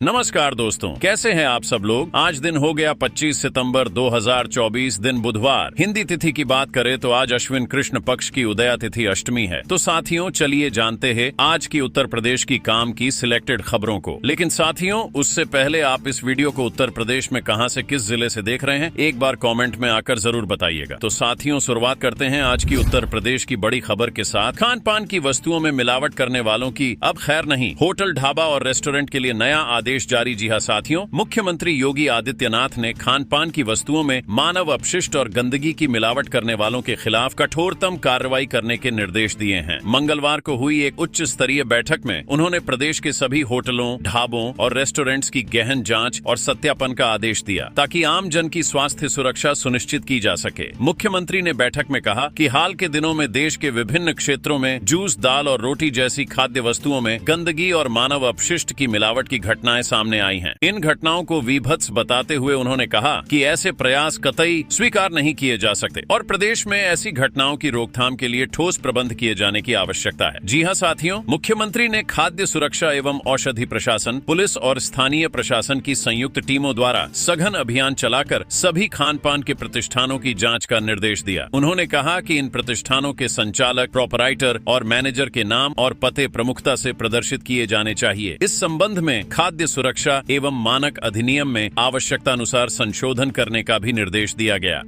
नमस्कार दोस्तों, कैसे हैं आप सब लोग। आज दिन हो गया 25 सितंबर 2024, दिन बुधवार। हिंदी तिथि की बात करें तो आज अश्विन कृष्ण पक्ष की उदया तिथि अष्टमी है। तो साथियों, चलिए जानते हैं आज की उत्तर प्रदेश की काम की सिलेक्टेड खबरों को। लेकिन साथियों, उससे पहले आप इस वीडियो को उत्तर प्रदेश में कहां से किस जिले से देख रहे हैं, एक बार कॉमेंट में आकर जरूर बताइएगा। तो साथियों, शुरुआत करते हैं आज की उत्तर प्रदेश की बड़ी खबर के साथ। खान पान की वस्तुओं में मिलावट करने वालों की अब खैर नहीं। होटल, ढाबा और रेस्टोरेंट के लिए नया आदेश जारी। जी हां साथियों, मुख्यमंत्री योगी आदित्यनाथ ने खान पान की वस्तुओं में मानव अपशिष्ट और गंदगी की मिलावट करने वालों के खिलाफ कठोरतम कार्रवाई करने के निर्देश दिए हैं। मंगलवार को हुई एक उच्च स्तरीय बैठक में उन्होंने प्रदेश के सभी होटलों, ढाबों और रेस्टोरेंट्स की गहन जांच और सत्यापन का आदेश दिया, ताकि आम जन की स्वास्थ्य सुरक्षा सुनिश्चित की जा सके। मुख्यमंत्री ने बैठक में कहा कि हाल के दिनों में देश के विभिन्न क्षेत्रों में जूस, दाल और रोटी जैसी खाद्य वस्तुओं में गंदगी और मानव अपशिष्ट की मिलावट की घटनाएं सामने आई हैं। इन घटनाओं को विभत्स बताते हुए उन्होंने कहा कि ऐसे प्रयास कतई स्वीकार नहीं किए जा सकते और प्रदेश में ऐसी घटनाओं की रोकथाम के लिए ठोस प्रबंध किए जाने की आवश्यकता है। जी हां साथियों, मुख्यमंत्री ने खाद्य सुरक्षा एवं औषधि प्रशासन, पुलिस और स्थानीय प्रशासन की संयुक्त टीमों द्वारा सघन अभियान चलाकर सभी खान पान के प्रतिष्ठानों की जाँच का निर्देश दिया। उन्होंने कहा कि इन प्रतिष्ठानों के संचालक, प्रोपराइटर और मैनेजर के नाम और पते प्रमुखता से प्रदर्शित किए जाने चाहिए। इस संबंध में खाद्य सुरक्षा एवं मानक अधिनियम में आवश्यकतानुसार संशोधन करने का भी निर्देश दिया गया।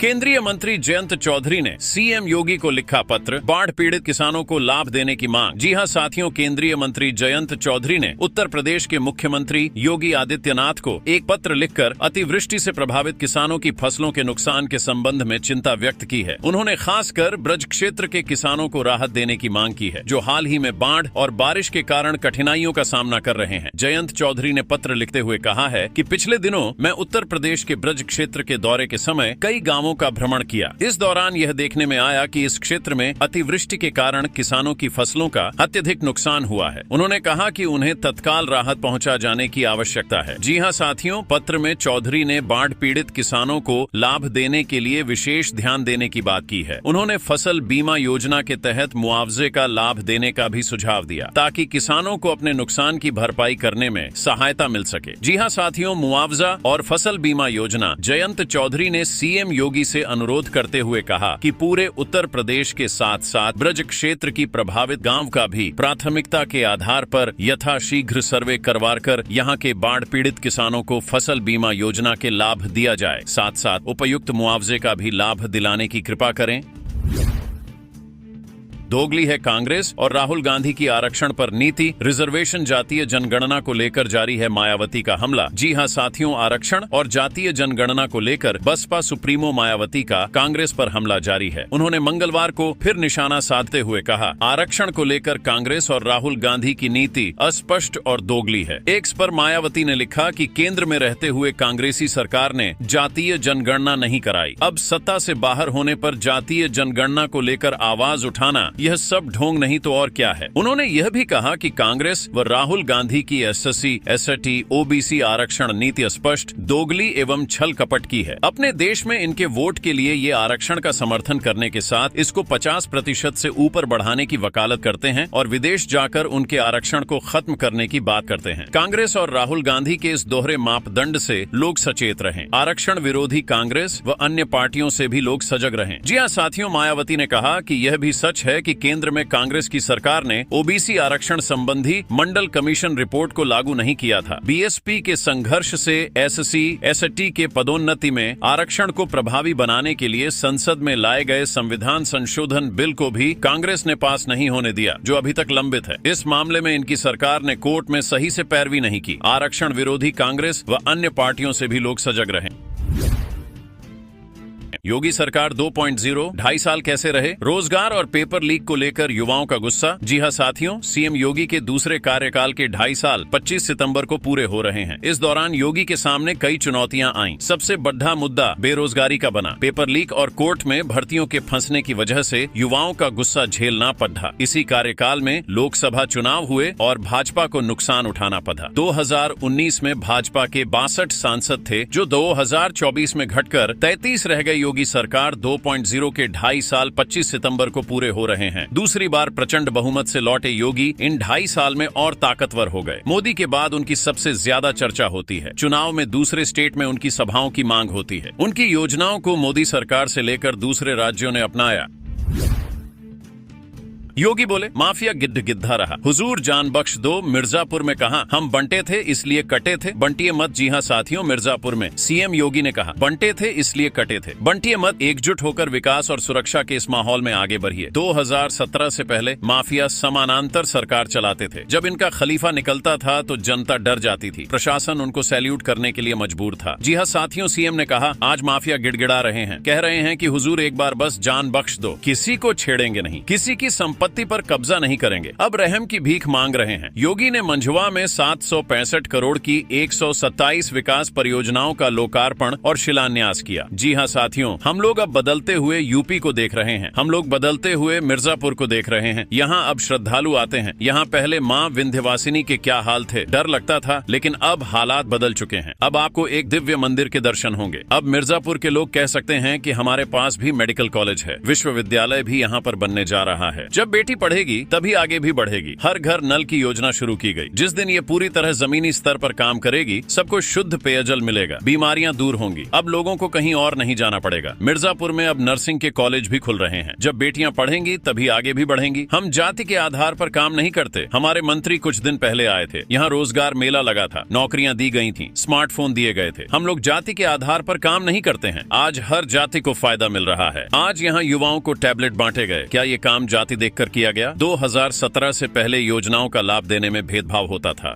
केंद्रीय मंत्री जयंत चौधरी ने सीएम योगी को लिखा पत्र, बाढ़ पीड़ित किसानों को लाभ देने की मांग। जी हां साथियों, केंद्रीय मंत्री जयंत चौधरी ने उत्तर प्रदेश के मुख्यमंत्री योगी आदित्यनाथ को एक पत्र लिखकर अतिवृष्टि से प्रभावित किसानों की फसलों के नुकसान के संबंध में चिंता व्यक्त की है। उन्होंने खासकर ब्रज क्षेत्र के किसानों को राहत देने की मांग की है, जो हाल ही में बाढ़ और बारिश के कारण कठिनाइयों का सामना कर रहे हैं। जयंत चौधरी ने पत्र लिखते हुए कहा है कि पिछले दिनों मैं उत्तर प्रदेश के ब्रज क्षेत्र के दौरे के समय कई गांवों का भ्रमण किया। इस दौरान यह देखने में आया कि इस क्षेत्र में अतिवृष्टि के कारण किसानों की फसलों का अत्यधिक नुकसान हुआ है। उन्होंने कहा कि उन्हें तत्काल राहत पहुंचा जाने की आवश्यकता है। जी हां साथियों, पत्र में चौधरी ने बाढ़ पीड़ित किसानों को लाभ देने के लिए विशेष ध्यान देने की बात की है। उन्होंने फसल बीमा योजना के तहत मुआवजे का लाभ देने का भी सुझाव दिया, ताकि किसानों को अपने नुकसान की भरपाई करने में सहायता मिल सके। जी हां साथियों, मुआवजा और फसल बीमा योजना। जयंत चौधरी ने सीएम योगी से अनुरोध करते हुए कहा कि पूरे उत्तर प्रदेश के साथ साथ ब्रज क्षेत्र की प्रभावित गांव का भी प्राथमिकता के आधार पर यथाशीघ्र सर्वे करवाकर यहां के बाढ़ पीड़ित किसानों को फसल बीमा योजना के लाभ दिया जाए। साथ साथ उपयुक्त मुआवजे का भी लाभ दिलाने की कृपा करें। दोगली है कांग्रेस और राहुल गांधी की आरक्षण पर नीति। रिजर्वेशन, जातीय जनगणना को लेकर जारी है मायावती का हमला। जी हां साथियों, आरक्षण और जातीय जनगणना को लेकर बसपा सुप्रीमो मायावती का कांग्रेस पर हमला जारी है। उन्होंने मंगलवार को फिर निशाना साधते हुए कहा, आरक्षण को लेकर कांग्रेस और राहुल गांधी की नीति अस्पष्ट और दोगली है। एक्स पर मायावती ने लिखा कि केंद्र में रहते हुए कांग्रेसी सरकार ने जातीय जनगणना नहीं कराई। अब सत्ता से बाहर होने पर जातीय जनगणना को लेकर आवाज उठाना, यह सब ढोंग नहीं तो और क्या है। उन्होंने यह भी कहा कि कांग्रेस व राहुल गांधी की एसएससी, एसटी, ओबीसी आरक्षण नीति स्पष्ट, दोगली एवं छल कपट की है। अपने देश में इनके वोट के लिए ये आरक्षण का समर्थन करने के साथ इसको 50% से ऊपर बढ़ाने की वकालत करते हैं और विदेश जाकर उनके आरक्षण को खत्म करने की बात करते हैं। कांग्रेस और राहुल गांधी के इस दोहरे मापदंड से लोग सचेत रहें। आरक्षण विरोधी कांग्रेस व अन्य पार्टियों से भी लोग सजग रहें। जी हां साथियों, मायावती ने कहा कि यह भी सच है कि केंद्र में कांग्रेस की सरकार ने ओबीसी आरक्षण संबंधी मंडल कमीशन रिपोर्ट को लागू नहीं किया था। बीएसपी के संघर्ष से एससी, एसटी के पदोन्नति में आरक्षण को प्रभावी बनाने के लिए संसद में लाए गए संविधान संशोधन बिल को भी कांग्रेस ने पास नहीं होने दिया, जो अभी तक लंबित है। इस मामले में इनकी सरकार ने कोर्ट में सही से पैरवी नहीं की। आरक्षण विरोधी कांग्रेस व अन्य पार्टियों से भी लोग सजग रहें। योगी सरकार 2.0 ढाई साल कैसे रहे, रोजगार और पेपर लीक को लेकर युवाओं का गुस्सा। जी हां साथियों, सीएम योगी के दूसरे कार्यकाल के 2.5 साल 25 सितंबर को पूरे हो रहे हैं। इस दौरान योगी के सामने कई चुनौतियां आईं। सबसे बड़ा मुद्दा बेरोजगारी का बना। पेपर लीक और कोर्ट में भर्तियों के फंसने की वजह से युवाओं का गुस्सा झेलना पड़ा। इसी कार्यकाल में लोकसभा चुनाव हुए और भाजपा को नुकसान उठाना पड़ा। 2019 में भाजपा के 62 सांसद थे, जो 2024 में घटकर 33 रह गए। योगी सरकार 2.0 के 2.5 साल 25 सितंबर को पूरे हो रहे हैं। दूसरी बार प्रचंड बहुमत से लौटे योगी इन 2.5 साल में और ताकतवर हो गए। मोदी के बाद उनकी सबसे ज्यादा चर्चा होती है। चुनाव में दूसरे स्टेट में उनकी सभाओं की मांग होती है। उनकी योजनाओं को मोदी सरकार से लेकर दूसरे राज्यों ने अपनाया। योगी बोले, माफिया गिद्ध गिद्धा रहा, हुजूर जान बख्श दो। मिर्जापुर में कहा हम बंटे थे इसलिए कटे थे, बंटिए मत। जी हां साथियों, मिर्जापुर में सीएम योगी ने कहा बंटे थे इसलिए कटे थे, बंटिए मत। एकजुट होकर विकास और सुरक्षा के इस माहौल में आगे बढ़िए। 2017 से पहले माफिया समानांतर सरकार चलाते थे। जब इनका खलीफा निकलता था तो जनता डर जाती थी, प्रशासन उनको सैल्यूट करने के लिए मजबूर था। जी हां साथियों, सीएम ने कहा आज माफिया गिड़गिड़ा रहे हैं, कह रहे हैं कि हुजूर एक बार बस जान बख्श दो, किसी को छेड़ेंगे नहीं, किसी की संपत्ति पर कब्जा नहीं करेंगे, अब रहम की भीख मांग रहे हैं। योगी ने मंझवा में 765 करोड़ की 127 विकास परियोजनाओं का लोकार्पण और शिलान्यास किया। जी हां साथियों, हम लोग अब बदलते हुए यूपी को देख रहे हैं, हम लोग बदलते हुए मिर्जापुर को देख रहे हैं। यहाँ अब श्रद्धालु आते हैं। यहाँ पहले माँ विंध्यवासिनी के क्या हाल थे, डर लगता था, लेकिन अब हालात बदल चुके हैं। अब आपको एक दिव्य मंदिर के दर्शन होंगे। अब मिर्जापुर के लोग कह सकते हैं कि हमारे पास भी मेडिकल कॉलेज है, विश्वविद्यालय भी यहाँ पर बनने जा रहा है। जब बेटी पढ़ेगी तभी आगे भी बढ़ेगी। हर घर नल की योजना शुरू की गई। जिस दिन ये पूरी तरह जमीनी स्तर पर काम करेगी, सबको शुद्ध पेयजल मिलेगा, बीमारियां दूर होंगी। अब लोगों को कहीं और नहीं जाना पड़ेगा। मिर्जापुर में अब नर्सिंग के कॉलेज भी खुल रहे हैं। जब बेटियां पढ़ेंगी तभी आगे भी बढ़ेंगी। हम जाति के आधार पर काम नहीं करते। हमारे मंत्री कुछ दिन पहले आए थे, यहाँ रोजगार मेला लगा था, नौकरियां दी गई थी, स्मार्टफोन दिए गए थे। हम लोग जाति के आधार पर काम नहीं करते हैं। आज हर जाति को फायदा मिल रहा है। आज यहाँ युवाओं को टैबलेट बांटे गए। क्या ये काम जाति देखकर किया गया? 2017 से पहले योजनाओं का लाभ देने में भेदभाव होता था।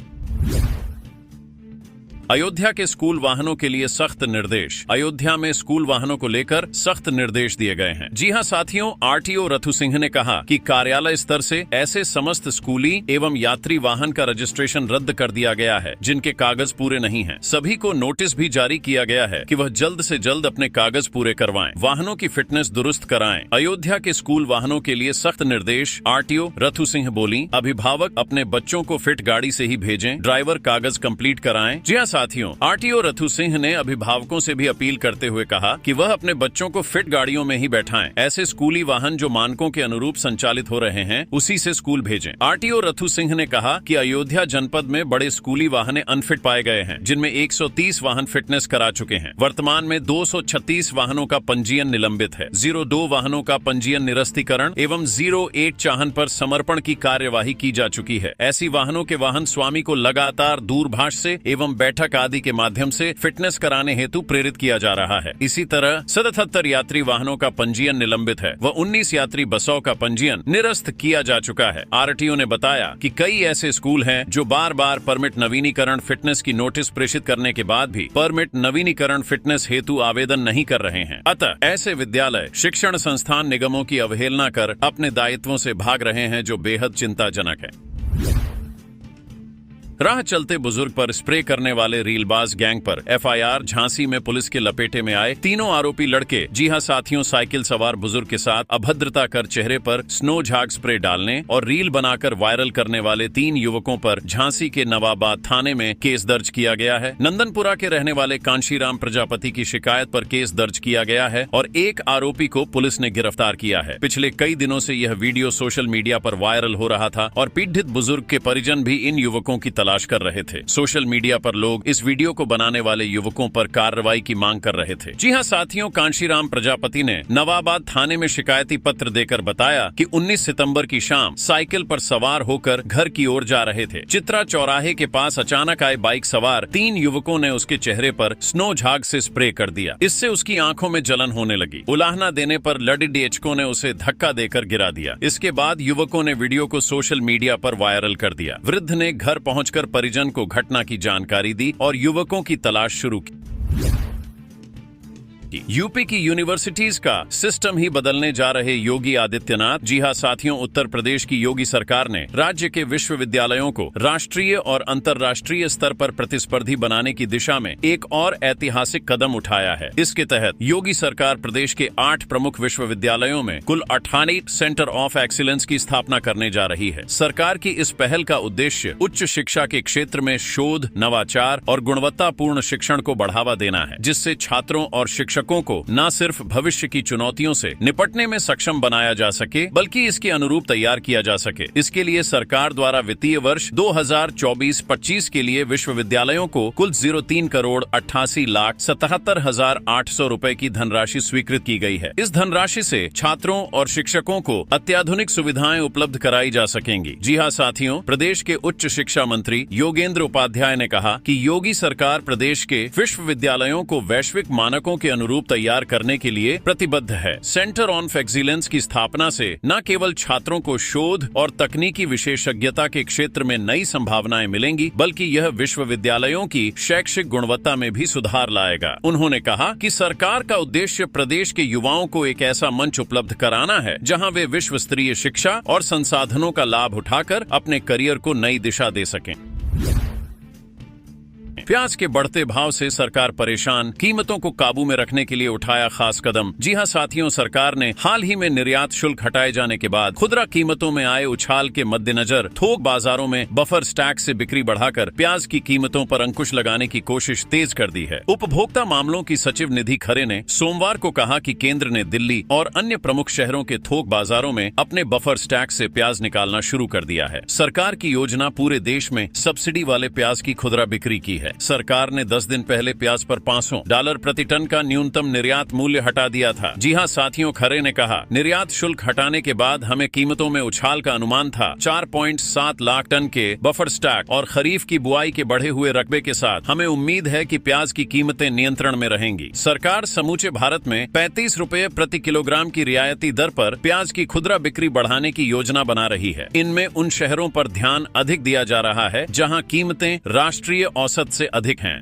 अयोध्या के स्कूल वाहनों के लिए सख्त निर्देश। अयोध्या में स्कूल वाहनों को लेकर सख्त निर्देश दिए गए हैं। जी हां साथियों, आरटीओ रथु सिंह ने कहा कि कार्यालय स्तर से ऐसे समस्त स्कूली एवं यात्री वाहन का रजिस्ट्रेशन रद्द कर दिया गया है जिनके कागज पूरे नहीं हैं। सभी को नोटिस भी जारी किया गया है कि वह जल्द से जल्द अपने कागज पूरे करवाएं, वाहनों की फिटनेस दुरुस्त कराएं। अयोध्या के स्कूल वाहनों के लिए सख्त निर्देश। आरटीओ रथु सिंह बोली, अभिभावक अपने बच्चों को फिट गाड़ी से ही भेजें, ड्राइवर कागज कंप्लीट कराएं। जी हां साथियों, आरटीओ रथु सिंह ने अभिभावकों से भी अपील करते हुए कहा कि वह अपने बच्चों को फिट गाड़ियों में ही बैठाएं। ऐसे स्कूली वाहन जो मानकों के अनुरूप संचालित हो रहे हैं उसी से स्कूल भेजें। आरटीओ रथु सिंह ने कहा कि अयोध्या जनपद में बड़े स्कूली वाहन अनफिट पाए गए हैं, जिनमें 130 वाहन फिटनेस करा चुके हैं। वर्तमान में 236 वाहनों का पंजीयन निलंबित है, 02 वाहनों का पंजीयन निरस्तीकरण एवं 08 चाहन पर समर्पण की कार्यवाही की जा चुकी है। ऐसी वाहनों के वाहन स्वामी को लगातार दूरभाष से एवं बैठक आदि के माध्यम से फिटनेस कराने हेतु प्रेरित किया जा रहा है। इसी तरह 77 यात्री वाहनों का पंजीयन निलंबित है व 19 यात्री बसों का पंजीयन निरस्त किया जा चुका है। आरटीओ ने बताया कि कई ऐसे स्कूल हैं जो बार बार परमिट नवीनीकरण फिटनेस की नोटिस प्रेषित करने के बाद भी परमिट नवीनीकरण फिटनेस हेतु आवेदन नहीं कर रहे हैं। अतः ऐसे विद्यालय शिक्षण संस्थान निगमों की अवहेलना कर अपने दायित्वों से भाग रहे हैं, जो बेहद चिंताजनक है। राह चलते बुजुर्ग पर स्प्रे करने वाले रीलबाज गैंग पर एफआईआर। झांसी में पुलिस के लपेटे में आए तीनों आरोपी लड़के। जी हां साथियों, साइकिल सवार बुजुर्ग के साथ अभद्रता कर चेहरे पर स्नो झाग स्प्रे डालने और रील बनाकर वायरल करने वाले 3 युवकों पर झांसी के नवाबाद थाने में केस दर्ज किया गया है। नंदनपुरा के रहने वाले कांशीराम प्रजापति की शिकायत पर केस दर्ज किया गया है और एक आरोपी को पुलिस ने गिरफ्तार किया है। पिछले कई दिनों से यह वीडियो सोशल मीडिया पर वायरल हो रहा था और पीड़ित बुजुर्ग के परिजन भी इन युवकों की तलाश कर रहे थे। सोशल मीडिया पर लोग इस वीडियो को बनाने वाले युवकों पर कार्रवाई की मांग कर रहे थे। जी हां साथियों, कांशीराम प्रजापति ने नवाबाद थाने में शिकायती पत्र देकर बताया कि 19 सितंबर की शाम साइकिल पर सवार होकर घर की ओर जा रहे थे। चित्रा चौराहे के पास अचानक आए बाइक सवार 3 युवकों ने उसके चेहरे पर स्नो झाग से स्प्रे कर दिया। इससे उसकी आंखों में जलन होने लगी। उलाहना देने पर लड़ीडीएचको ने उसे धक्का देकर गिरा दिया। इसके बाद युवकों ने वीडियो को सोशल मीडिया पर वायरल कर दिया। वृद्ध ने घर पहुंचकर परिजन को घटना की जानकारी दी और युवकों की तलाश शुरू की। यूपी की यूनिवर्सिटीज का सिस्टम ही बदलने जा रहे योगी आदित्यनाथ। जी हां साथियों, उत्तर प्रदेश की योगी सरकार ने राज्य के विश्वविद्यालयों को राष्ट्रीय और अंतर्राष्ट्रीय स्तर पर प्रतिस्पर्धी बनाने की दिशा में एक और ऐतिहासिक कदम उठाया है। इसके तहत योगी सरकार प्रदेश के 8 प्रमुख विश्वविद्यालयों में कुल 98 सेंटर ऑफ एक्सीलेंस की स्थापना करने जा रही है। सरकार की इस पहल का उद्देश्य उच्च शिक्षा के क्षेत्र में शोध, नवाचार और गुणवत्तापूर्ण शिक्षण को बढ़ावा देना है, जिससे छात्रों और शिक्षकों कृषकों को न सिर्फ भविष्य की चुनौतियों से निपटने में सक्षम बनाया जा सके बल्कि इसके अनुरूप तैयार किया जा सके। इसके लिए सरकार द्वारा वित्तीय वर्ष 2024-25 के लिए विश्वविद्यालयों को कुल 03,88,77,800 रुपए की धनराशि स्वीकृत की गई है। इस धनराशि से छात्रों और शिक्षकों को अत्याधुनिक सुविधाएं उपलब्ध कराई जा सकेंगी। जी हां साथियों, प्रदेश के उच्च शिक्षा मंत्री योगेंद्र उपाध्याय ने कहा कि योगी सरकार प्रदेश के विश्वविद्यालयों को वैश्विक मानकों के अनुरूप तैयार करने के लिए प्रतिबद्ध है। सेंटर ऑन एक्सीलेंस की स्थापना से न केवल छात्रों को शोध और तकनीकी विशेषज्ञता के क्षेत्र में नई संभावनाएं मिलेंगी बल्कि यह विश्वविद्यालयों की शैक्षिक गुणवत्ता में भी सुधार लाएगा। उन्होंने कहा कि सरकार का उद्देश्य प्रदेश के युवाओं को एक ऐसा मंच उपलब्ध कराना है जहां वे विश्व स्तरीय शिक्षा और संसाधनों का लाभ उठाकर अपने करियर को नई दिशा दे सकें। प्याज के बढ़ते भाव से सरकार परेशान, कीमतों को काबू में रखने के लिए उठाया खास कदम। जी हां साथियों, सरकार ने हाल ही में निर्यात शुल्क हटाए जाने के बाद खुदरा कीमतों में आए उछाल के मद्देनजर थोक बाजारों में बफर स्टॉक से बिक्री बढ़ाकर प्याज की कीमतों पर अंकुश लगाने की कोशिश तेज कर दी है। उपभोक्ता मामलों की सचिव निधि खरे ने सोमवार को कहा कि केंद्र ने दिल्ली और अन्य प्रमुख शहरों के थोक बाजारों में अपने बफर स्टॉक से प्याज निकालना शुरू कर दिया है। सरकार की योजना पूरे देश में सब्सिडी वाले प्याज की खुदरा बिक्री की है। सरकार ने 10 दिन पहले प्याज पर $500 प्रति टन का न्यूनतम निर्यात मूल्य हटा दिया था। जी हां साथियों, खरे ने कहा, निर्यात शुल्क हटाने के बाद हमें कीमतों में उछाल का अनुमान था। 4.7 लाख टन के बफर स्टॉक और खरीफ की बुआई के बढ़े हुए रकबे के साथ हमें उम्मीद है कि प्याज की कीमतें नियंत्रण में रहेंगी। सरकार समूचे भारत में 35 रुपए प्रति किलोग्राम की रियायती दर पर प्याज की खुदरा बिक्री बढ़ाने की योजना बना रही है। इनमें उन शहरों पर ध्यान अधिक दिया जा रहा है जहां कीमतें राष्ट्रीय औसत से अधिक हैं।